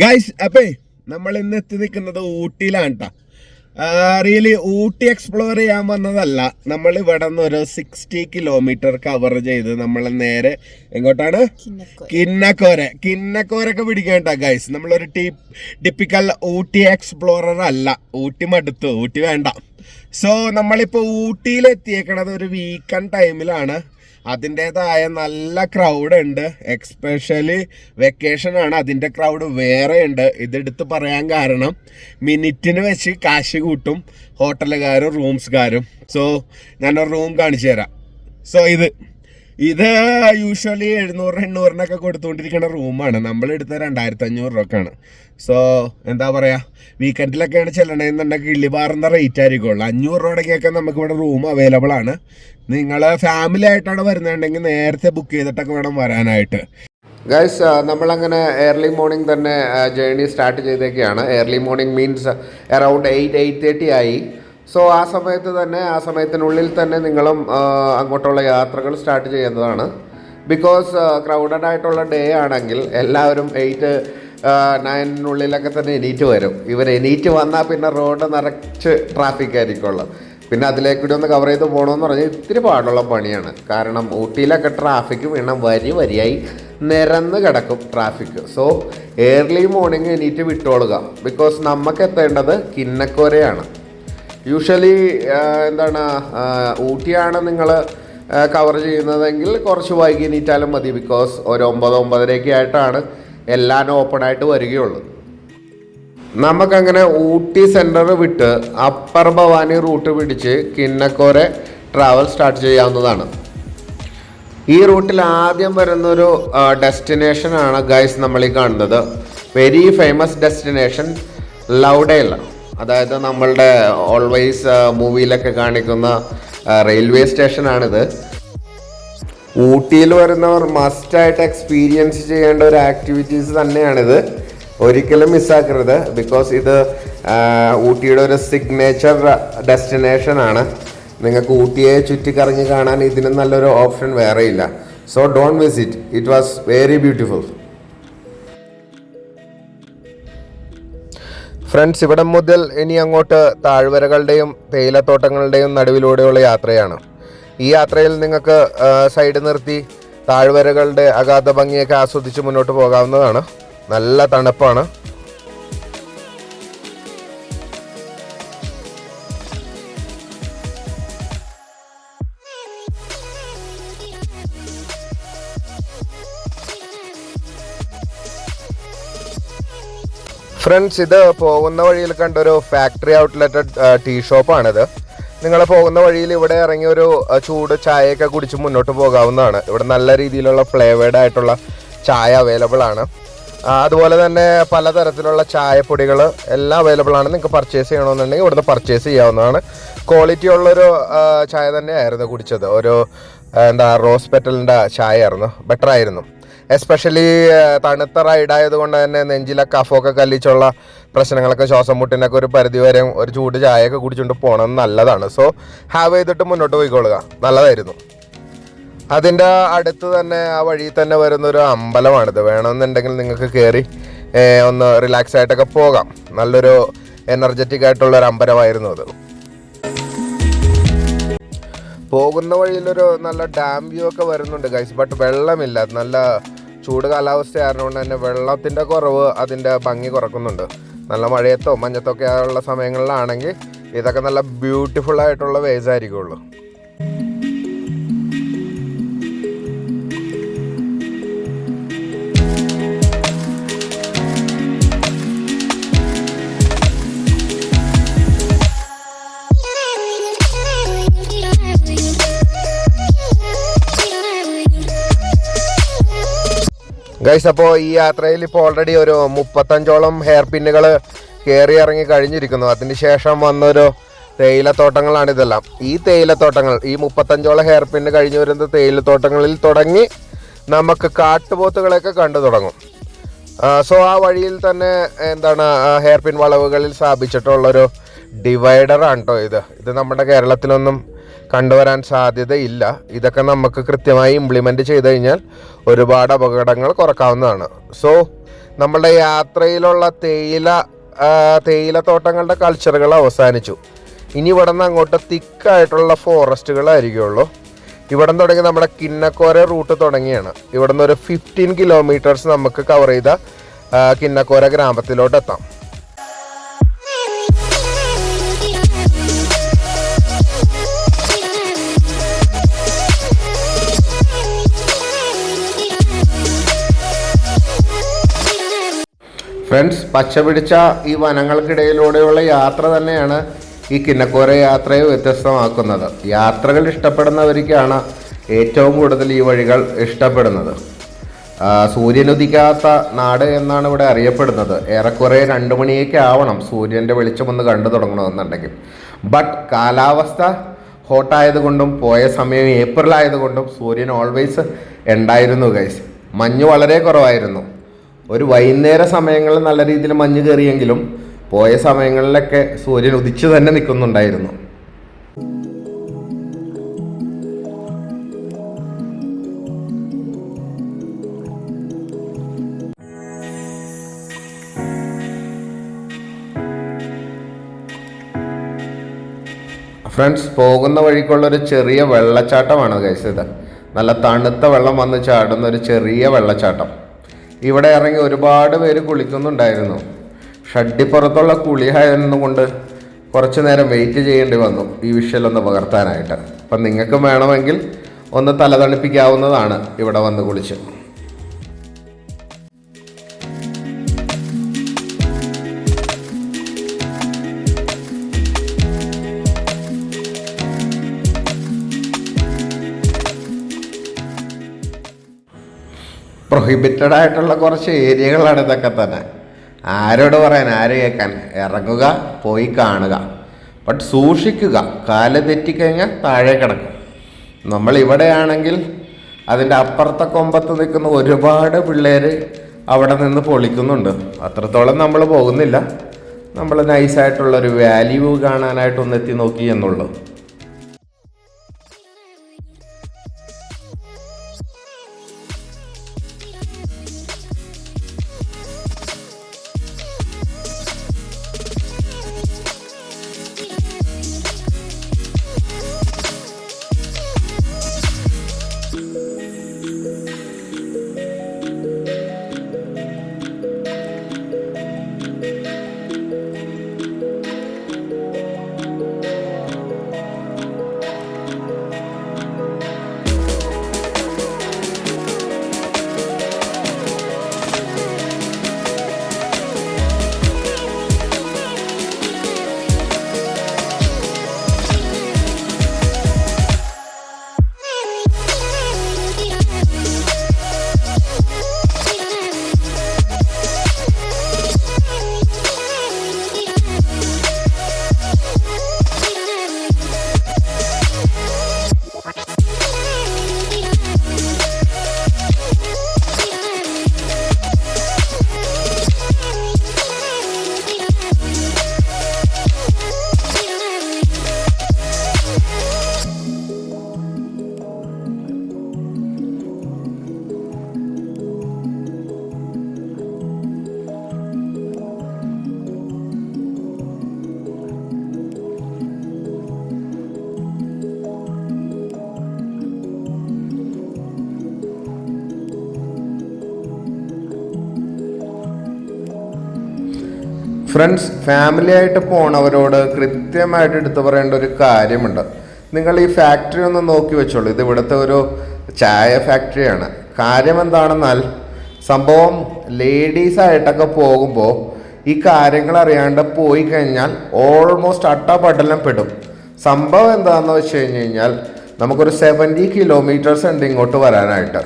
Guys അപ്പേ നമ്മൾ ഇന്ന് എത്തി നിൽക്കുന്നത് ഊട്ടിയിലാണ് കേട്ടോ. റിയലി ഊട്ടി എക്സ്പ്ലോർ ചെയ്യാൻ വന്നതല്ല. നമ്മൾ ഇവിടെ നിന്ന് ഒരു 60 കിലോമീറ്റർ കവർ ചെയ്ത് നമ്മൾ നേരെ എങ്ങോട്ടാണ്? കിന്നക്കോരൊക്കെ പിടിക്കാൻ കേട്ടോ ഗൈസ്. നമ്മളൊരു ടിപ്പിക്കൽ ഊട്ടി എക്സ്പ്ലോറർ അല്ല. ഊട്ടി മടുത്തു, ഊട്ടി വേണ്ട. സോ നമ്മളിപ്പോൾ ഊട്ടിയിൽ എത്തിയേക്കണത് ഒരു വീക്കെൻഡ് ടൈമിലാണ്. അതിൻ്റെതായ നല്ല ക്രൗഡ് ഉണ്ട്. എക്സ്പെഷ്യലി വെക്കേഷനാണ്, അതിൻ്റെ ക്രൗഡ് വേറെ ഉണ്ട്. ഇതെടുത്ത് പറയാൻ കാരണം മിനിറ്റിന് വെച്ച് കാശ് കൂട്ടും ഹോട്ടലുകാരും റൂംസുകാരും. സോ ഞാനൊരു റൂം കാണിച്ചു തരാം. സോ ഇത് യൂഷ്വലി 700-800 കൊടുത്തുകൊണ്ടിരിക്കുന്ന റൂമാണ്. നമ്മളെടുത്ത 2500 രൂപക്കാണ്. സോ എന്താ പറയുക, വീക്കെൻഡിലൊക്കെയാണ് ചെല്ലണമെന്നുണ്ടെങ്കിൽ കിള്ളിപാറുന്ന റേറ്റ് ആയിരിക്കുള്ളൂ. 500 രൂപയ്ക്കൊക്കെ നമുക്കിവിടെ റൂം അവൈലബിൾ ആണ്. നിങ്ങൾ ഫാമിലി ആയിട്ടാണ് വരുന്നുണ്ടെങ്കിൽ നേരത്തെ ബുക്ക് ചെയ്തിട്ടൊക്കെ വേണം വരാനായിട്ട്. ഗൈസ് നമ്മളങ്ങനെ ഏർലി മോർണിംഗ് തന്നെ ജേർണി സ്റ്റാർട്ട് ചെയ്തേക്കെയാണ്. ഏർലി മോർണിംഗ് മീൻസ് അറൗണ്ട് 8-8:30 ആയി. സോ ആ സമയത്തിനുള്ളിൽ തന്നെ നിങ്ങളും അങ്ങോട്ടുള്ള യാത്രകൾ സ്റ്റാർട്ട് ചെയ്യുന്നതാണ്. ബിക്കോസ് ക്രൗഡഡ് ആയിട്ടുള്ള ഡേ ആണെങ്കിൽ എല്ലാവരും 8-9 തന്നെ എണീറ്റ് വരും. ഇവർ എണീറ്റ് വന്നാൽ പിന്നെ റോഡ് നിറച്ച് ട്രാഫിക് ആയിരിക്കുള്ളൂ. പിന്നെ അതിലേക്കൂടി ഒന്ന് കവർ ചെയ്ത് പോകണമെന്ന് പറഞ്ഞാൽ ഇത്തിരി പാടുള്ള പണിയാണ്. കാരണം ഊട്ടിയിലൊക്കെ ട്രാഫിക് വീണ വരിയായി നിരന്ന് കിടക്കും ട്രാഫിക്. സോ ഏർലി മോർണിംഗ് എണീറ്റ് വിട്ടോളുക. ബിക്കോസ് നമുക്ക് എത്തേണ്ടത് കിന്നക്കോരയാണ്. യൂഷ്വലി ഊട്ടിയാണ് നിങ്ങൾ കവർ ചെയ്യുന്നതെങ്കിൽ കുറച്ച് വൈകി എണീറ്റാലും മതി. ബിക്കോസ് ഒരു 9-9:30 ആയിട്ടാണ് എല്ലാം ഓപ്പണായിട്ട് വരികയുള്ളൂ. നമുക്കങ്ങനെ ഊട്ടി സെൻറ്റർ വിട്ട് അപ്പർ ഭവാനി റൂട്ട് പിടിച്ച് കിന്നക്കോരെ ട്രാവൽ സ്റ്റാർട്ട് ചെയ്യാവുന്നതാണ്. ഈ റൂട്ടിൽ ആദ്യം വരുന്നൊരു ഡെസ്റ്റിനേഷനാണ് ഗൈസ് നമ്മളീ കാണുന്നത്. Very famous destination Lovedale. അതായത് നമ്മളുടെ ഓൾവേസ് മൂവിയിലൊക്കെ കാണിക്കുന്ന റെയിൽവേ സ്റ്റേഷനാണിത്. ഊട്ടിയിൽ വരുന്നവർ മസ്റ്റായിട്ട് എക്സ്പീരിയൻസ് ചെയ്യേണ്ട ഒരു ആക്ടിവിറ്റീസ് തന്നെയാണിത്. ഒരിക്കലും മിസ്സാക്കരുത്. ബിക്കോസ് ഇത് ഊട്ടിയുടെ ഒരു സിഗ്നേച്ചർ ഡെസ്റ്റിനേഷനാണ്. നിങ്ങൾക്ക് ഊട്ടിയെ ചുറ്റിക്കറങ്ങി കാണാൻ ഇതിന് നല്ലൊരു ഓപ്ഷൻ വേറെയില്ല. So don't miss it. It was very beautiful. Friends, ഇവിടെ മുതൽ ഇനി അങ്ങോട്ട് താഴ്വരകളുടെയും തേയിലത്തോട്ടങ്ങളുടെയും നടുവിലൂടെയുള്ള യാത്രയാണ്. ഈ യാത്രയിൽ നിങ്ങൾക്ക് സൈഡ് നിർത്തി താഴ്വരകളുടെ അഗാധ ഭംഗിയൊക്കെ ആസ്വദിച്ച് മുന്നോട്ട് പോകാവുന്നതാണ്. നല്ല തണുപ്പാണ്. ഫ്രണ്ട്സ്, ഇത് പോകുന്ന വഴിയിൽ കണ്ടൊരു ഫാക്ടറി ഔട്ട്ലെറ്റഡ് ടീ ഷോപ്പാണിത്. നിങ്ങൾ പോകുന്ന വഴിയിൽ ഇവിടെ ഇറങ്ങി ഒരു ചൂട് ചായയൊക്കെ കുടിച്ച് മുന്നോട്ട് പോകാവുന്നതാണ്. ഇവിടെ നല്ല രീതിയിലുള്ള ഫ്ലേവേഡ് ആയിട്ടുള്ള ചായ അവൈലബിൾ ആണ്. അതുപോലെ തന്നെ പലതരത്തിലുള്ള ചായപ്പൊടികൾ എല്ലാം അവൈലബിൾ ആണ്. നിങ്ങൾക്ക് പർച്ചേസ് ചെയ്യണമെന്നുണ്ടെങ്കിൽ ഇവിടുന്ന് പർച്ചേസ് ചെയ്യാവുന്നതാണ്. ക്വാളിറ്റി ഉള്ളൊരു ചായ തന്നെയായിരുന്നു കുടിച്ചത്. ഒരു റോസ് പെറ്റലിൻ്റെ ചായ ആയിരുന്നു. ബെറ്റർ ആയിരുന്നു. എസ്പെഷ്യലി തണുത്ത റൈഡായതുകൊണ്ട് തന്നെ നെഞ്ചിലെ കഫമൊക്കെ കല്ലിച്ചുള്ള പ്രശ്നങ്ങളൊക്കെ, ശ്വാസം മുട്ടിനൊക്കെ ഒരു പരിധി വരെ ഒരു ചൂട് ചായയൊക്കെ കുടിച്ചുകൊണ്ട് പോകണം നല്ലതാണ്. സോ ഹാവ് ചെയ്തിട്ട് മുന്നോട്ട് പോയിക്കൊള്ളുക. നല്ലതായിരുന്നു. അതിൻ്റെ അടുത്ത് തന്നെ ആ വഴി തന്നെ വരുന്നൊരു അമ്പലമാണിത്. വേണമെന്നുണ്ടെങ്കിൽ നിങ്ങൾക്ക് കയറി ഒന്ന് റിലാക്സ് ആയിട്ടൊക്കെ പോകാം. നല്ലൊരു എനർജറ്റിക് ആയിട്ടുള്ളൊരു അമ്പലമായിരുന്നു അത്. പോകുന്ന വഴിയിലൊരു നല്ല ഡാം വ്യൂ ഒക്കെ വരുന്നുണ്ട് ഗൈസ്. ബട്ട് വെള്ളമില്ല. നല്ല ചൂട് കാലാവസ്ഥ ആയതുകൊണ്ട് തന്നെ വെള്ളത്തിൻ്റെ കുറവ് അതിൻ്റെ ഭംഗി കുറക്കുന്നുണ്ട്. നല്ല മഴയത്തോ മഞ്ഞത്തോ ഒക്കെ ഉള്ള സമയങ്ങളിലാണെങ്കിൽ ഇതൊക്കെ നല്ല ബ്യൂട്ടിഫുൾ ആയിട്ടുള്ള വേസ് ആയിരിക്കുള്ളൂ. ഗൈസ്, അപ്പോൾ ഈ യാത്രയിൽ ഇപ്പോൾ ഓൾറെഡി ഒരു 35ഓളം ഹെയർ പിന്നുകൾ കയറി ഇറങ്ങി കഴിഞ്ഞിരിക്കുന്നു. അതിന് ശേഷം വന്നൊരു തേയിലത്തോട്ടങ്ങളാണ് ഇതെല്ലാം. ഈ തേയിലത്തോട്ടങ്ങൾ, ഈ 35ഓളം ഹെയർ പിന്ന് കഴിഞ്ഞ് വരുന്ന തേയിലത്തോട്ടങ്ങളിൽ തുടങ്ങി നമുക്ക് കാട്ടുപോത്തുകളെയൊക്കെ കണ്ടു തുടങ്ങും. സോ ആ വഴിയിൽ തന്നെ ഹെയർ പിൻ വളവുകളിൽ സ്ഥാപിച്ചിട്ടുള്ളൊരു ഡിവൈഡറാണ് കേട്ടോ ഇത് നമ്മുടെ കേരളത്തിലൊന്നും കണ്ടുവരാൻ സാധ്യതയില്ല. ഇതൊക്കെ നമുക്ക് കൃത്യമായി ഇംപ്ലിമെൻറ്റ് ചെയ്ത് കഴിഞ്ഞാൽ ഒരുപാട് അപകടങ്ങൾ കുറക്കാവുന്നതാണ്. സോ നമ്മളുടെ യാത്രയിലുള്ള തേയിലത്തോട്ടങ്ങളുടെ കൾച്ചറുകൾ അവസാനിച്ചു. ഇനി ഇവിടെ നിന്ന് അങ്ങോട്ട് തിക്കായിട്ടുള്ള ഫോറസ്റ്റുകളായിരിക്കുള്ളൂ. ഇവിടെ നിന്ന് തുടങ്ങി നമ്മുടെ കിന്നക്കോര റൂട്ട് തുടങ്ങിയാണ്. ഇവിടെ നിന്ന് ഒരു 15 കിലോമീറ്റേഴ്സ് നമുക്ക് കവർ ചെയ്ത കിന്നക്കോര ഗ്രാമത്തിലോട്ട് എത്താം. ഫ്രണ്ട്സ്, പച്ച പിടിച്ച ഈ വനങ്ങൾക്കിടയിലൂടെയുള്ള യാത്ര തന്നെയാണ് ഈ കിന്നക്കോര യാത്രയെ വ്യത്യസ്തമാക്കുന്നത്. യാത്രകൾ ഇഷ്ടപ്പെടുന്നവർക്കാണ് ഏറ്റവും കൂടുതൽ ഈ വഴികൾ ഇഷ്ടപ്പെടുന്നത്. സൂര്യനുദിക്കാത്ത നാട് എന്നാണ് ഇവിടെ അറിയപ്പെടുന്നത്. ഏറെക്കുറെ 2 മണിയൊക്കെ ആവണം സൂര്യൻ്റെ വെളിച്ചമൊന്ന് കണ്ടു തുടങ്ങണമെന്നുണ്ടെങ്കിൽ. ബട്ട് കാലാവസ്ഥ ഹോട്ടായതുകൊണ്ടും പോയ സമയം ഏപ്രിൽ ആയതുകൊണ്ടും സൂര്യൻ ഓൾവേസ് ഉണ്ടായിരുന്നു ഗൈസ്. മഞ്ഞ് വളരെ കുറവായിരുന്നു. ഒരു വൈകുന്നേര സമയങ്ങളിൽ നല്ല രീതിയിൽ മഞ്ഞ് കയറിയെങ്കിലും പോയ സമയങ്ങളിലൊക്കെ സൂര്യൻ ഉദിച്ചു തന്നെ നിൽക്കുന്നുണ്ടായിരുന്നു. ഫ്രണ്ട്സ്, പോകുന്ന വഴിക്കുള്ളൊരു ചെറിയ വെള്ളച്ചാട്ടമാണ് ഗൈസ് ഇത്. നല്ല തണുത്ത വെള്ളം വന്ന് ചാടുന്ന ഒരു ചെറിയ വെള്ളച്ചാട്ടം. ഇവിടെ ഇറങ്ങി ഒരുപാട് പേര് കുളിക്കുന്നുണ്ടായിരുന്നു. ഷഡ്ഡിപ്പുറത്തുള്ള കുളിയായതുകൊണ്ട് കുറച്ച് നേരം വെയിറ്റ് ചെയ്യേണ്ടി വന്നു ഈ വിഷ്വലൊന്ന് പകർത്താനായിട്ട്. അപ്പം നിങ്ങൾക്ക് വേണമെങ്കിൽ ഒന്ന് തലതണുപ്പിക്കാവുന്നതാണ് ഇവിടെ വന്ന് കുളിച്ച്. പ്രൊഹിബിറ്റഡ് ആയിട്ടുള്ള കുറച്ച് ഏരിയകളാണ് ഇതൊക്കെ തന്നെ. ആരോട് പറയാൻ, ആര് കേൾക്കാൻ? ഇറങ്ങുക, പോയി കാണുക, ബട്ട് സൂക്ഷിക്കുക. കാല് തെറ്റിക്കഴിഞ്ഞാൽ താഴെ കിടക്കും. നമ്മളിവിടെയാണെങ്കിൽ അതിൻ്റെ അപ്പുറത്തെ കൊമ്പത്ത് നിൽക്കുന്ന ഒരുപാട് പിള്ളേർ അവിടെ നിന്ന് പൊളിക്കുന്നുണ്ട്. അത്രത്തോളം നമ്മൾ പോകുന്നില്ല. നമ്മൾ നൈസായിട്ടുള്ളൊരു വാല്യൂ കാണാനായിട്ടൊന്ന് എത്തി നോക്കി എന്നുള്ളൂ. ഫ്രണ്ട്സ്, ഫാമിലി ആയിട്ട് പോണവരോട് കൃത്യമായിട്ട് എടുത്തു പറയേണ്ട ഒരു കാര്യമുണ്ട്. നിങ്ങൾ ഈ ഫാക്ടറി ഒന്ന് നോക്കി വെച്ചോളൂ. ഇത് ഇവിടുത്തെ ഒരു ചായ ഫാക്ടറിയാണ്. കാര്യം എന്താണെന്നാൽ സംഭവം ലേഡീസായിട്ടൊക്കെ പോകുമ്പോൾ ഈ കാര്യങ്ങൾ അറിയാണ്ട് പോയി കഴിഞ്ഞാൽ ഓൾമോസ്റ്റ് അട്ടപടലം പെടും. സംഭവം എന്താണെന്ന് വെച്ച് കഴിഞ്ഞാൽ നമുക്കൊരു 70 കിലോമീറ്റേഴ്സ് ഉണ്ട് ഇങ്ങോട്ട് വരാനായിട്ട്.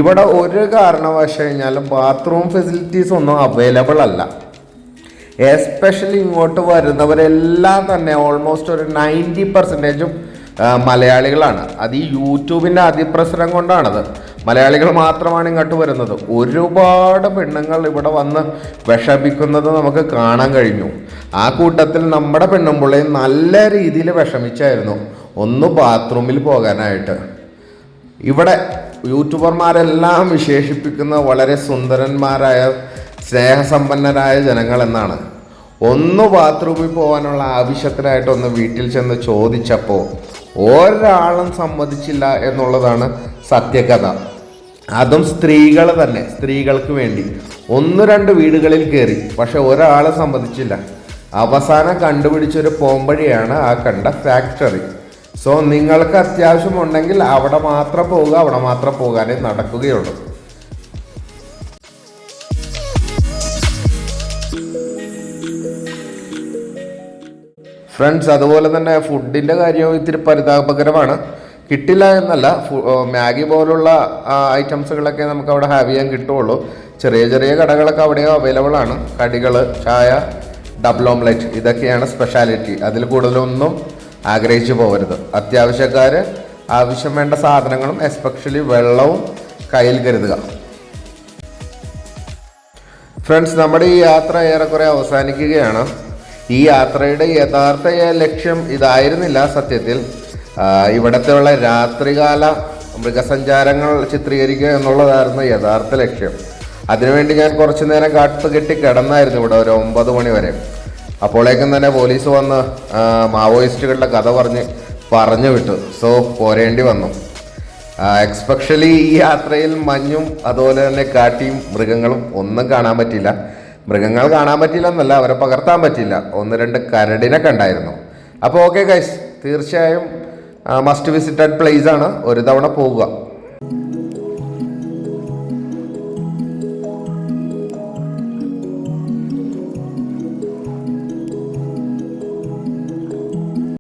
ഇവിടെ ഒരു കാരണവശാൽ കഴിഞ്ഞാലും ബാത്റൂം ഫെസിലിറ്റീസ് ഒന്നും അവൈലബിൾ അല്ല. എസ്പെഷ്യലി ഇങ്ങോട്ട് വരുന്നവരെല്ലാം തന്നെ ഓൾമോസ്റ്റ് ഒരു 90% മലയാളികളാണ്. അത് ഈ യൂട്യൂബിൻ്റെ അതിപ്രസരം കൊണ്ടാണത്. മലയാളികൾ മാത്രമാണ് ഇങ്ങോട്ട് വരുന്നത്. ഒരുപാട് പെണ്ണുങ്ങൾ ഇവിടെ വന്ന് വിഷമിക്കുന്നത് നമുക്ക് കാണാൻ കഴിഞ്ഞു. ആ കൂട്ടത്തിൽ നമ്മുടെ പെണ്ണുമ്പിള്ളയും നല്ല രീതിയിൽ വിഷമിച്ചായിരുന്നു ഒന്ന് ബാത്റൂമിൽ പോകാനായിട്ട്. ഇവിടെ യൂട്യൂബർമാരെല്ലാം വിശേഷിപ്പിക്കുന്ന വളരെ സുന്ദരന്മാരായ സ്നേഹസമ്പന്നരായ ജനങ്ങൾ എന്നാണ്. ഒന്ന് ബാത്റൂമിൽ പോകാനുള്ള ആവശ്യത്തിനായിട്ടൊന്ന് വീട്ടിൽ ചെന്ന് ചോദിച്ചപ്പോൾ ഒരാളും സമ്മതിച്ചില്ല എന്നുള്ളതാണ് സത്യകഥ. അതും സ്ത്രീകൾ തന്നെ, സ്ത്രീകൾക്ക് വേണ്ടി 1-2 വീടുകളിൽ കയറി, പക്ഷെ ഒരാൾ സമ്മതിച്ചില്ല. അവസാനം കണ്ടുപിടിച്ചൊരു പോംവഴിയാണ് ആ കണ്ട ഫാക്ടറി. സോ നിങ്ങൾക്ക് അത്യാവശ്യമുണ്ടെങ്കിൽ അവിടെ മാത്രം പോവുക, അവിടെ മാത്രം പോകാനേ നടക്കുകയുള്ളൂ. ഫ്രണ്ട്സ്, അതുപോലെ തന്നെ ഫുഡിൻ്റെ കാര്യവും ഇത്തിരി പരിതാപകരമാണ്. കിട്ടില്ല എന്നല്ല, മാഗി പോലുള്ള ഐറ്റംസുകളൊക്കെ നമുക്ക് അവിടെ ഹാവ് ചെയ്യാൻ കിട്ടുള്ളൂ. ചെറിയ ചെറിയ കടകളൊക്കെ അവിടെ അവൈലബിൾ ആണ്. കടികൾ, ചായ, ഡബിൾ ഓംലെറ്റ്, ഇതൊക്കെയാണ് സ്പെഷ്യാലിറ്റി. അതിൽ കൂടുതലൊന്നും ആഗ്രഹിച്ചു പോകരുത്. അത്യാവശ്യക്കാർ ആവശ്യം വേണ്ട സാധനങ്ങളും എസ്പെഷ്യലി വെള്ളവും കയ്യിൽ കരുതുക. ഫ്രണ്ട്സ്, നമ്മുടെ ഈ യാത്ര ഏറെക്കുറെ അവസാനിക്കുകയാണ്. ഈ യാത്രയുടെ യഥാർത്ഥ ലക്ഷ്യം ഇതായിരുന്നില്ല. സത്യത്തിൽ ഇവിടത്തെയുള്ള രാത്രികാല മൃഗസഞ്ചാരങ്ങൾ ചിത്രീകരിക്കുക എന്നുള്ളതായിരുന്നു യഥാർത്ഥ ലക്ഷ്യം. അതിനുവേണ്ടി ഞാൻ കുറച്ചു നേരം കാത്തു കെട്ടി കിടന്നായിരുന്നു ഇവിടെ ഒരു 9 മണി വരെ. അപ്പോഴേക്കും തന്നെ പോലീസ് വന്ന് മാവോയിസ്റ്റുകളുടെ കഥ പറഞ്ഞു വിട്ടു. സോ പോരേണ്ടി വന്നു. എക്സ്പെഷ്യലി ഈ യാത്രയിൽ മഞ്ഞും അതുപോലെ തന്നെ കാട്ടിയും മൃഗങ്ങളും ഒന്നും കാണാൻ പറ്റില്ല. മൃഗങ്ങൾ കാണാൻ പറ്റില്ല എന്നല്ല, അവരെ പകർത്താൻ പറ്റില്ല. 1-2 കരടിനെ കണ്ടായിരുന്നു. അപ്പോൾ ഓക്കെ ഗൈസ്, തീർച്ചയായും മസ്റ്റ് വിസിറ്റഡ് പ്ലേസ് ആണ്. ഒരു തവണ പോവുക.